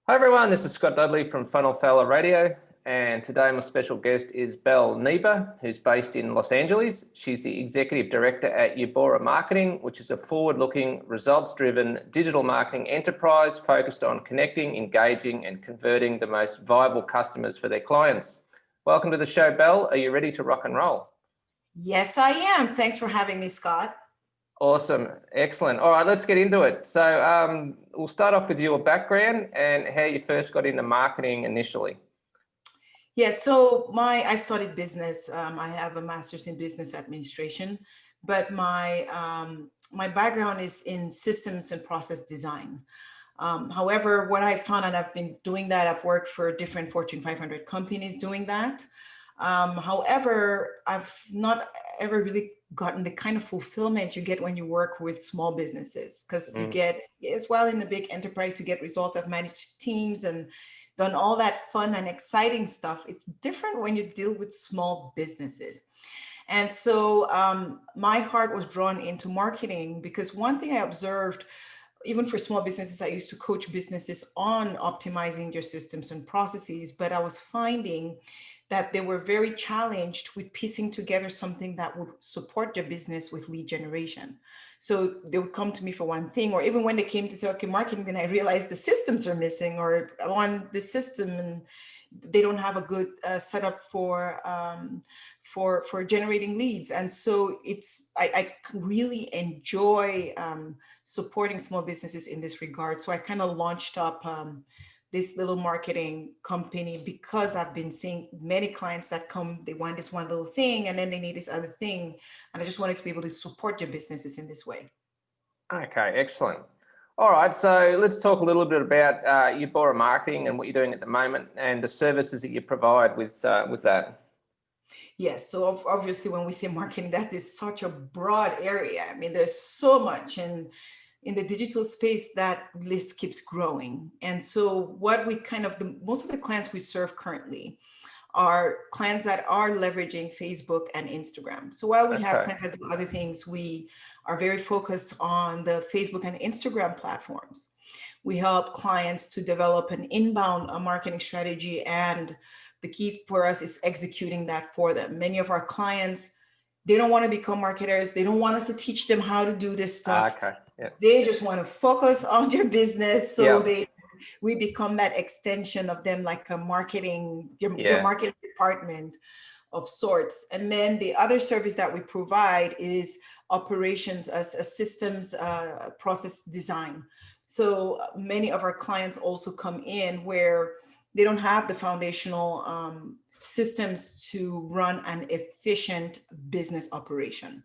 Hi everyone, this is Scott Dudley from Funnel Fella Radio, and today my special guest is Belle Niba, who's based in Los Angeles. She's the Executive Director at Ubora Marketing, which is a forward-looking, results-driven digital marketing enterprise focused on connecting, engaging, and converting the most viable customers for their clients. Welcome to the show, Belle. Are you ready to rock and roll? Yes, I am. Thanks for having me, Scott. Awesome. Excellent. All right, let's get into it. So we'll start off with your background and how you first got into marketing initially. Yes, so I studied business. I have a master's in business administration, but my background is in systems and process design. However, what I found, and I've been doing that, I've worked for different Fortune 500 companies doing that. However, I've not ever really gotten the kind of fulfillment you get when you work with small businesses, because you get, as well in the big enterprise, you get results. I've managed teams and done all that fun and exciting stuff. It's different when you deal with small businesses. And so my heart was drawn into marketing because one thing I observed, even for small businesses, I used to coach businesses on optimizing their systems and processes, but I was finding that they were very challenged with piecing together something that would support their business with lead generation. So they would come to me for one thing, or even when they came to say, okay, marketing, then I realized the systems are missing, or I want the system and they don't have a good setup for generating leads. And so I really enjoy supporting small businesses in this regard. So I kind of launched up this little marketing company because I've been seeing many clients that come, they want this one little thing and then they need this other thing. And I just wanted to be able to support their businesses in this way. Okay, excellent. All right, so let's talk a little bit about Ubora Marketing and what you're doing at the moment and the services that you provide with that. Yes, so obviously when we say marketing, that is such a broad area. I mean, there's so much, and in the digital space, that list keeps growing. And so what we most of the clients we serve currently are clients that are leveraging Facebook and Instagram. So while we have Okay. clients that do other things, we are very focused on the Facebook and Instagram platforms. We help clients to develop an inbound marketing strategy, and the key for us is executing that for them. Many of our clients, they don't want to become marketers. They don't want us to teach them how to do this stuff. Okay. Yeah. They just want to focus on their business. So Yeah. we become that extension of them, like a their Yeah. marketing department of sorts. And then the other service that we provide is operations as a systems process design. So many of our clients also come in where they don't have the foundational systems to run an efficient business operation.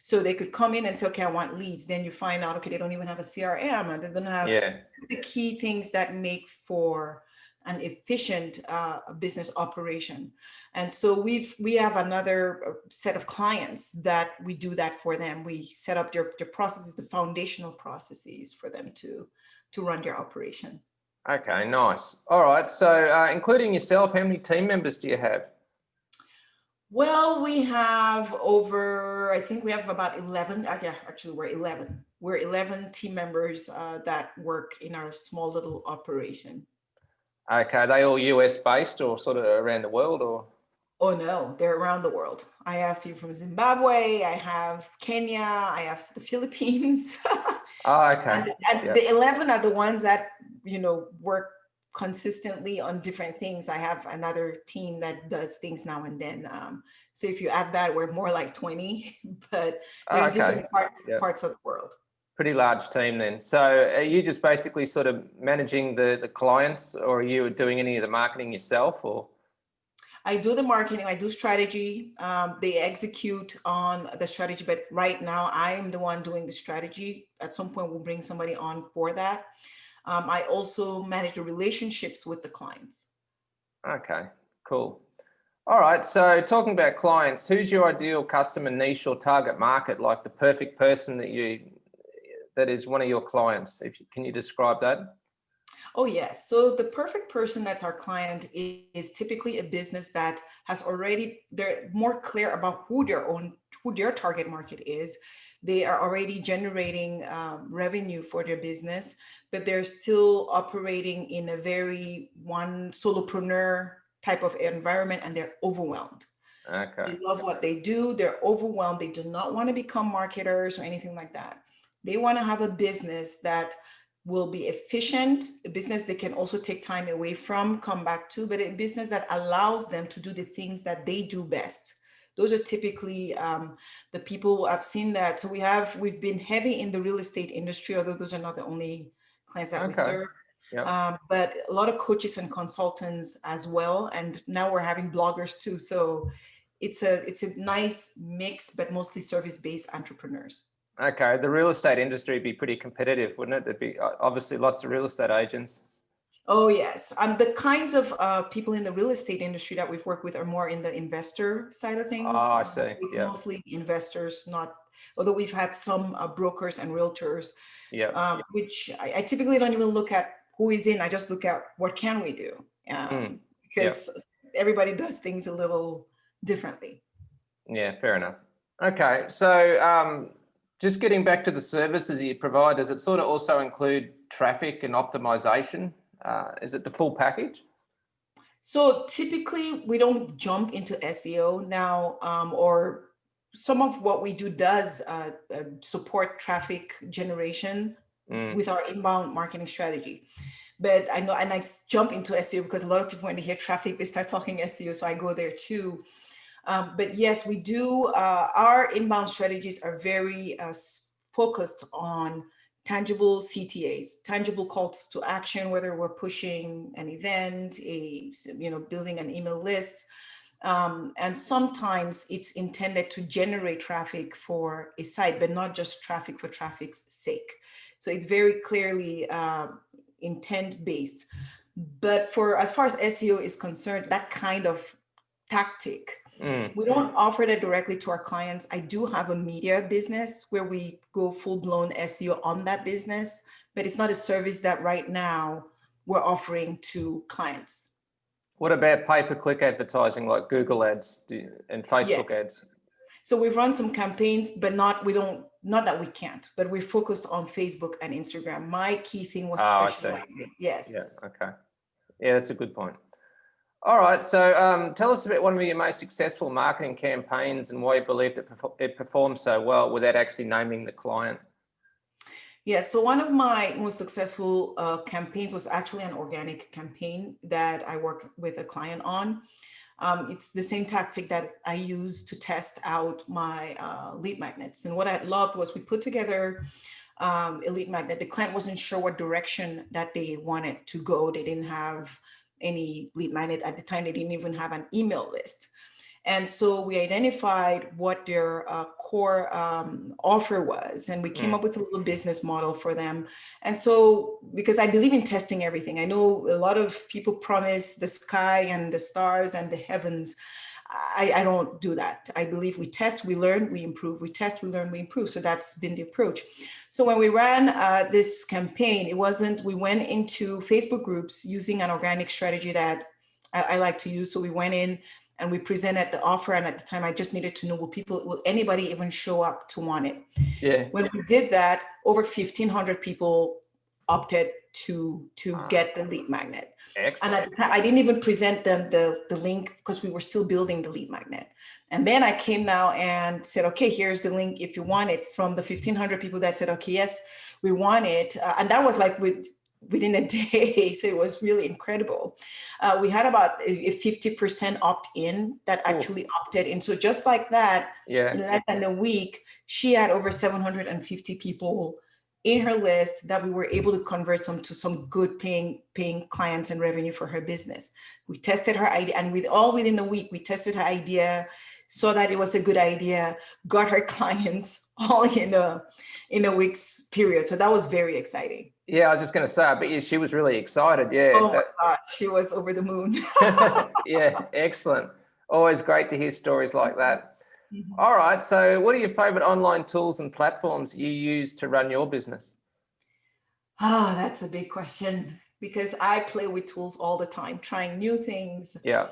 So they could come in and say, okay, I want leads. Then you find out, okay, they don't even have a CRM, and they don't have Yeah. the key things that make for an efficient business operation. And so we have another set of clients that we do that for them. We set up their processes, the foundational processes for them to run their operation. Okay, nice. All right, so including yourself, how many team members do you have? Well, we have I think we have about 11. Yeah, actually, we're 11. We're 11 team members that work in our small little operation. Okay, are they all US based or sort of around the world or? Oh no, they're around the world. I have people from Zimbabwe, I have Kenya, I have the Philippines. Oh, okay. And Yeah. the 11 are the ones that, work consistently on different things. I have another team that does things now and then. So if you add that, we're more like 20, but Oh, they're in okay. different Yeah. parts of the world. Pretty large team then. So are you just basically sort of managing the clients, or are you doing any of the marketing yourself or? I do the marketing, I do strategy. They execute on the strategy, but right now I am the one doing the strategy. At some point, we'll bring somebody on for that. I also manage the relationships with the clients. Okay, cool. All right, so talking about clients, who's your ideal customer niche or target market, like the perfect person that is one of your clients? Can you describe that? Oh, yes. So the perfect person that's our client is typically a business that they're more clear about who their target market is. They are already generating revenue for their business, but they're still operating in a very one solopreneur type of environment, and they're overwhelmed. Okay. They love what they do. They're overwhelmed. They do not want to become marketers or anything like that. They want to have a business that will be efficient, a business they can also take time away from, come back to, but a business that allows them to do the things that they do best. Those are typically the people I've seen that. So we've been heavy in the real estate industry, although those are not the only clients that we Okay. serve. Yep. But a lot of coaches and consultants as well. And now we're having bloggers too. So it's a nice mix, but mostly service-based entrepreneurs. Okay. The real estate industry would be pretty competitive, wouldn't it? There'd be obviously lots of real estate agents. Oh, yes. The kinds of people in the real estate industry that we've worked with are more in the investor side of things. Oh, I see. It's Yeah. mostly investors, not, although we've had some brokers and realtors, Yeah. which I typically don't even look at who is in. I just look at what can we do, because everybody does things a little differently. Yeah, fair enough. Okay. So just getting back to the services you provide, does it sort of also include traffic and optimization? Is it the full package? So typically we don't jump into SEO now, or some of what we do does support traffic generation with our inbound marketing strategy. But I know, and I jump into SEO because a lot of people, when they hear traffic, they start talking SEO. So I go there too. But yes, we do. Our inbound strategies are very focused on tangible CTAs, tangible calls to action, whether we're pushing an event, building an email list. And sometimes it's intended to generate traffic for a site, but not just traffic for traffic's sake. So it's very clearly intent based. But as far as SEO is concerned, that kind of tactic, we don't offer that directly to our clients. I do have a media business where we go full-blown SEO on that business, but it's not a service that right now we're offering to clients. What about pay-per-click advertising like Google ads and Facebook ads? So we've run some campaigns, but not that we can't, but we're focused on Facebook and Instagram. My key thing was specializing. Yes. Yeah. Okay. Yeah, that's a good point. All right. So tell us about one of your most successful marketing campaigns and why you believe that it performed so well without actually naming the client. Yeah, so one of my most successful campaigns was actually an organic campaign that I worked with a client on. It's the same tactic that I use to test out my lead magnets. And what I loved was we put together a lead magnet. The client wasn't sure what direction that they wanted to go. They didn't have any lead magnet at the time. They didn't even have an email list. And so we identified what their core offer was, and we came up with a little business model for them. And so, because I believe in testing everything, I know a lot of people promise the sky and the stars and the heavens. I don't do that. I believe we test, we learn, we improve. We test, we learn, we improve. So that's been the approach. So when we ran this campaign, we went into Facebook groups using an organic strategy that I like to use. So we went in and we presented the offer. And at the time, I just needed to know, will anybody even show up to want it? Yeah. When we did that, over 1,500 people opted to get the lead magnet. Excellent. And at the time, I didn't even present them the link because we were still building the lead magnet. And then I came now and said, okay, here's the link if you want it, from the 1,500 people that said, okay, yes, we want it. And that was like within a day. So it was really incredible. We had about a 50% opt-in that actually opted in. So just like that, in less than a week, she had over 750 people in her list that we were able to convert to some good paying clients and revenue for her business. We tested her idea, and within the week, we tested her idea, saw that it was a good idea, got her clients all in a week's period. So that was very exciting. Yeah, I was just going to say, I bet she was really excited. Yeah. Oh my gosh, she was over the moon. Yeah, excellent. Always great to hear stories like that. All right. So what are your favorite online tools and platforms you use to run your business? Oh, that's a big question because I play with tools all the time, trying new things. Yeah.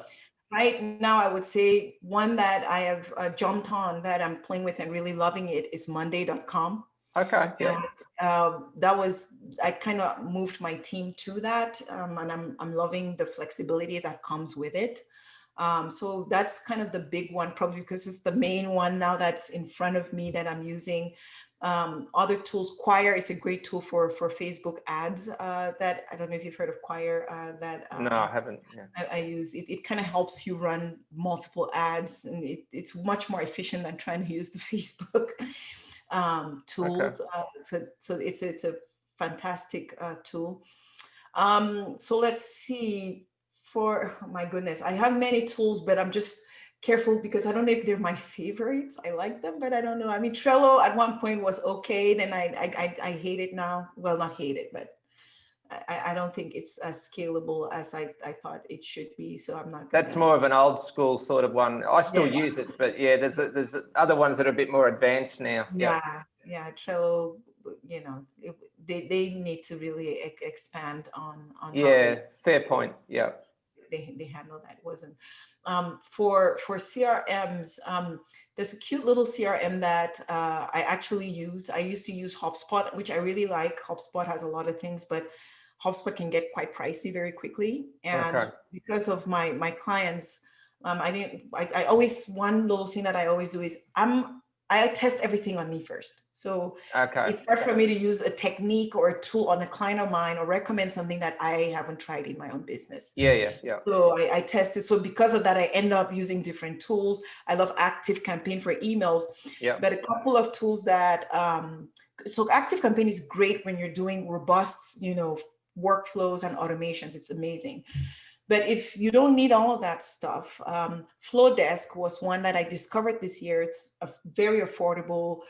right now, I would say one that I have jumped on that I'm playing with and really loving it is Monday.com. Okay. Yeah. And that was, I kind of moved my team to that, and I'm loving the flexibility that comes with it. So that's kind of the big one, probably because it's the main one now that's in front of me that I'm using. Other tools, Choir is a great tool for Facebook ads. That I don't know if you've heard of Choir. That No, I haven't. Yeah. I use it. It kind of helps you run multiple ads, and it's much more efficient than trying to use the Facebook Okay. tools. So it's a fantastic tool. So let's see. For oh my goodness, I have many tools, but I'm just careful because I don't know if they're my favorites. I like them, but I don't know. I mean, Trello at one point was okay. Then I hate it now. Well, not hate it, but I don't think it's as scalable as I thought it should be. So I'm not That's gonna. more of an old school sort of one. I still Yeah, use it, but yeah, there's other ones that are a bit more advanced now. Yeah. yeah. Trello, they need to really expand on how Yeah. Fair point. Yeah. they handle that. It wasn't for CRMs. There's a cute little CRM that I actually use. I used to use HubSpot, which I really like. HubSpot has a lot of things, but HubSpot can get quite pricey very quickly. And Okay. because of my clients, I always, one little thing that I always do is I test everything on me first. So Okay. it's hard for me to use a technique or a tool on a client of mine or recommend something that I haven't tried in my own business. Yeah. Yeah. Yeah. So I tested. So because of that, I end up using different tools. I love Active Campaign for emails, Yeah. but a couple of tools that, so Active Campaign is great when you're doing robust, workflows and automations. It's amazing. But if you don't need all of that stuff, Flowdesk was one that I discovered this year. It's very affordable.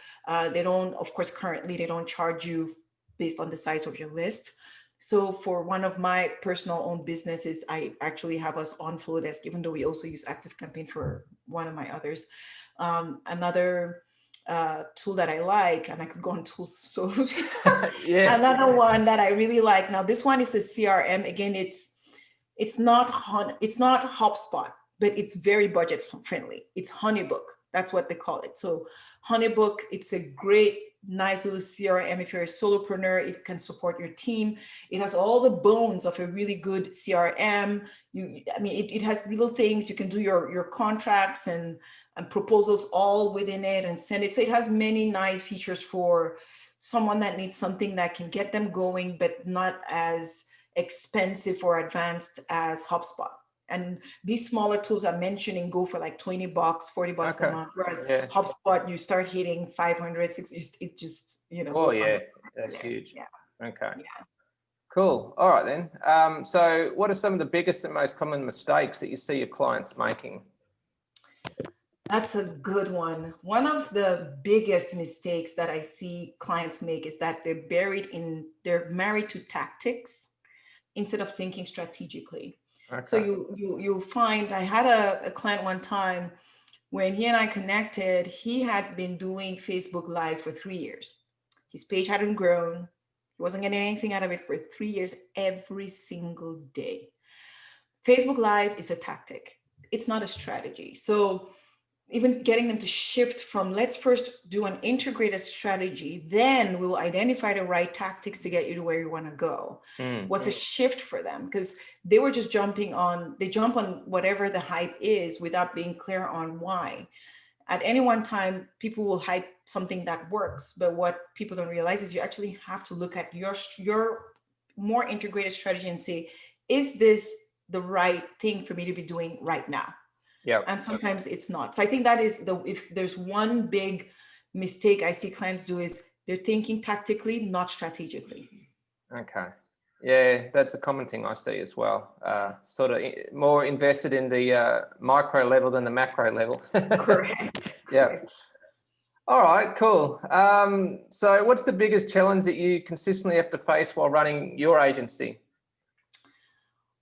They don't, of course, currently they don't charge you based on the size of your list. So for one of my personal owned businesses, I actually have us on Flowdesk, even though we also use Active Campaign for one of my others. Another tool that I like, and I could go on tools. So Yeah. another one that I really like. Now, this one is a CRM. Again, it's not HubSpot, but it's very budget friendly. It's Honeybook. That's what they call it. So Honeybook, it's a great, nice little CRM. If you're a solopreneur, it can support your team. It has all the bones of a really good CRM. It has little things. You can do your contracts and proposals all within it and send it. So it has many nice features for someone that needs something that can get them going, but not as expensive or advanced as HubSpot. And these smaller tools I'm mentioning go for like $20, $40 a Okay. month. Whereas Yeah. HubSpot, you start hitting 500, 600, it just, Oh goes on. yeah. That's huge. Yeah. Okay. Yeah. Cool. All right then. So what are some of the biggest and most common mistakes that you see your clients making? That's a good one. One of the biggest mistakes that I see clients make is that they're married to tactics instead of thinking strategically. So Okay. you'll find, I had a client one time when he and I connected. He had been doing Facebook Lives for 3 years. His page hadn't grown. He wasn't getting anything out of it for 3 years, every single day. Facebook Live is a tactic. It's not a strategy. So even getting them to shift from, let's first do an integrated strategy, then we'll identify the right tactics to get you to where you want to go, was a shift for them, because they were just they jump on whatever the hype is without being clear on why. At any one time, people will hype something that works, but what people don't realize is you actually have to look at your more integrated strategy and say, is this the right thing for me to be doing right now? Yeah. And sometimes it's not. So I think that is if there's one big mistake I see clients do, is they're thinking tactically, not strategically. Okay. Yeah, that's a common thing I see as well. Sort of more invested in the micro level than the macro level. Correct. Yeah. Correct. All right, cool. So what's the biggest challenge that you consistently have to face while running your agency?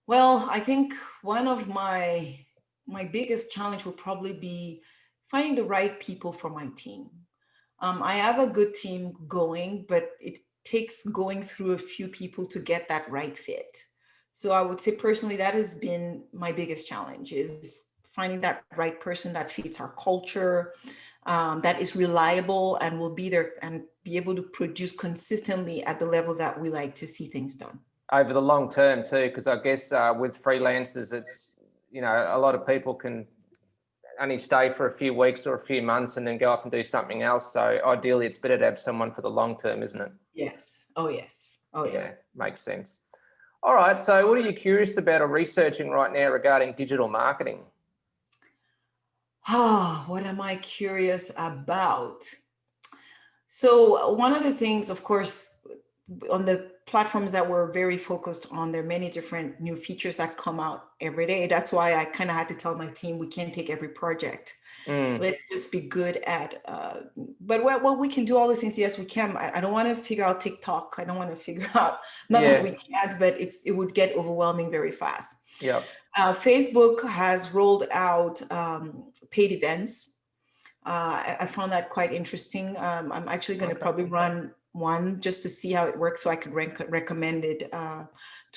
Well, I think one of my biggest challenge will probably be finding the right people for my team. I have a good team going, but it takes going through a few people to get that right fit. So I would say personally, that has been my biggest challenge, is finding that right person that fits our culture, that is reliable and will be there and be able to produce consistently at the level that we like to see things done. Over the long term too, because I guess with freelancers, it's, you know, a lot of people can only stay for a few weeks or a few months and then go off and do something else. So ideally, it's better to have someone for the long term, isn't it? Yes. Oh, yes. Oh, yeah. Yeah, makes sense. All right. So what are you curious about or researching right now regarding digital marketing? Oh, what am I curious about? So one of the things, of course, on the platforms that we're very focused on, there are many different new features that come out every day. That's why I kind of had to tell my team, we can't take every project. Let's just be good at, but well, we can do all these things. Yes, we can. I don't want to figure out TikTok. I don't want to figure out, not that we can't, but it would get overwhelming very fast. Yeah. Facebook has rolled out paid events. I found that quite interesting. I'm actually going to probably run one just to see how it works so I could recommend it to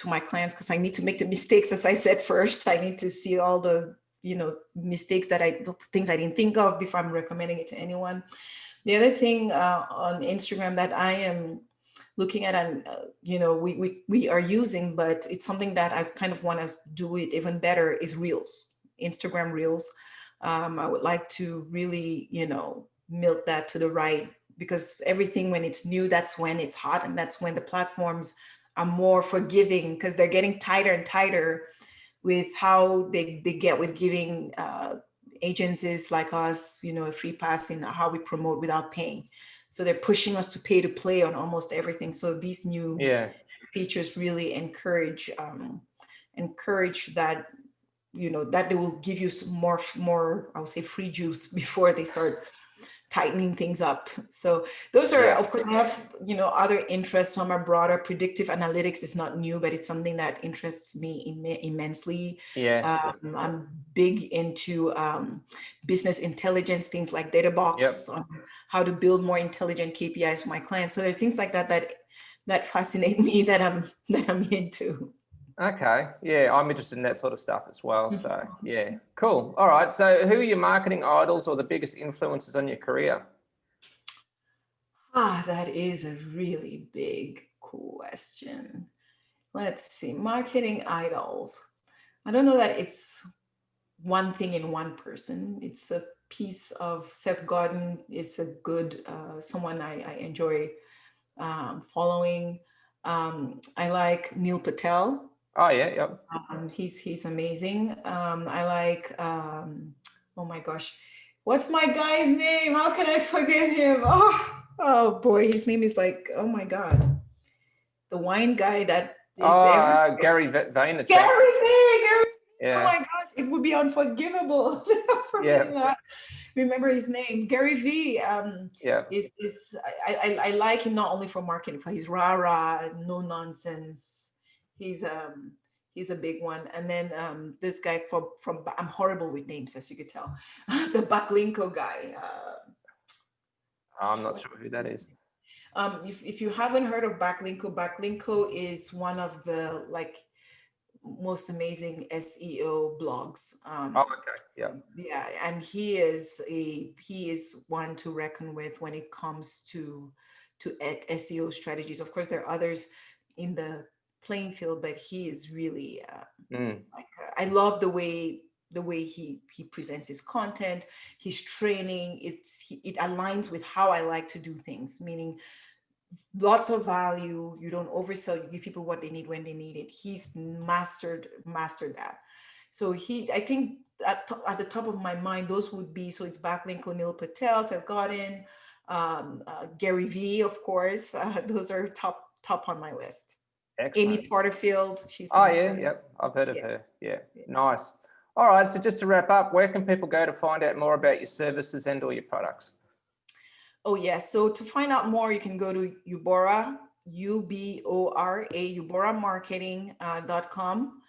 my clients, because I need to make the mistakes, as I said first. I need to see all the, you know, mistakes things I didn't think of before I'm recommending it to anyone. The other thing on Instagram that I am looking at, and you know, we are using, but it's something that I kind of want to do it even better, is Reels, Instagram Reels. I would like to really, you know, milk that to the right, because everything, when it's new, that's when it's hot, and that's when the platforms are more forgiving, because they're getting tighter and tighter with how they get with giving agencies like us, you know, a free pass in how we promote without paying. So they're pushing us to pay to play on almost everything. So these new features really encourage that, you know, that they will give you some more, I would say, free juice before they start tightening things up. So those are, of course, I have, you know, other interests. Some are broader. Predictive analytics is not new, but it's something that interests me immensely. I'm big into business intelligence, things like DataBox, on how to build more intelligent KPIs for my clients. So there are things like that fascinate me, that I'm into. Okay. Yeah, I'm interested in that sort of stuff as well. So yeah, cool. All right. So who are your marketing idols or the biggest influences on your career? That is a really big question. Let's see, marketing idols. I don't know that it's one thing in one person. It's a piece of Seth Godin is a good, someone I enjoy following. I like Neil Patel. Oh yeah, yep. He's amazing. I like, oh my gosh, what's my guy's name? How can I forget him? Oh boy, his name is like, oh my God, the wine guy that is Gary Vaynerchuk. Gary Vee. Yeah. Oh my gosh, it would be unforgivable for me to not remember his name. Gary Vee is I like him not only for marketing, for his rah-rah, no nonsense. He's a big one. And then this guy from I'm horrible with names, as you could tell. The Backlinko guy. I'm not sure who that is. If you haven't heard of Backlinko is one of the most amazing SEO blogs. Okay. Yeah. Yeah, and he is one to reckon with when it comes to SEO strategies. Of course, there are others in the playing field, but he is really I love the way he presents his content, his training. It aligns with how I like to do things, meaning lots of value. You don't oversell, you give people what they need when they need it. He's mastered that. So I think at the top of my mind, those would be, so it's Backlinko, Neil Patel, Seth Godin, Gary Vee, of course. Those are top on my list. Excellent. Amy Porterfield, she's yep, I've heard of her. Yeah, nice. All right, so just to wrap up, where can people go to find out more about your services and or your products? Oh yes, so to find out more, you can go to Ubora, Ubora, ubораmarketing.com.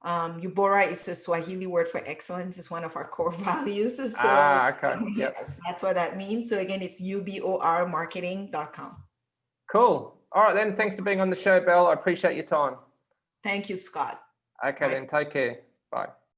Ubora is a Swahili word for excellence. It's one of our core values. So okay. Yep. Yes, that's what that means. So again, it's ubораmarketing.com. Cool. All right then, thanks for being on the show, Belle. I appreciate your time. Thank you, Scott. Okay, then take care. Bye.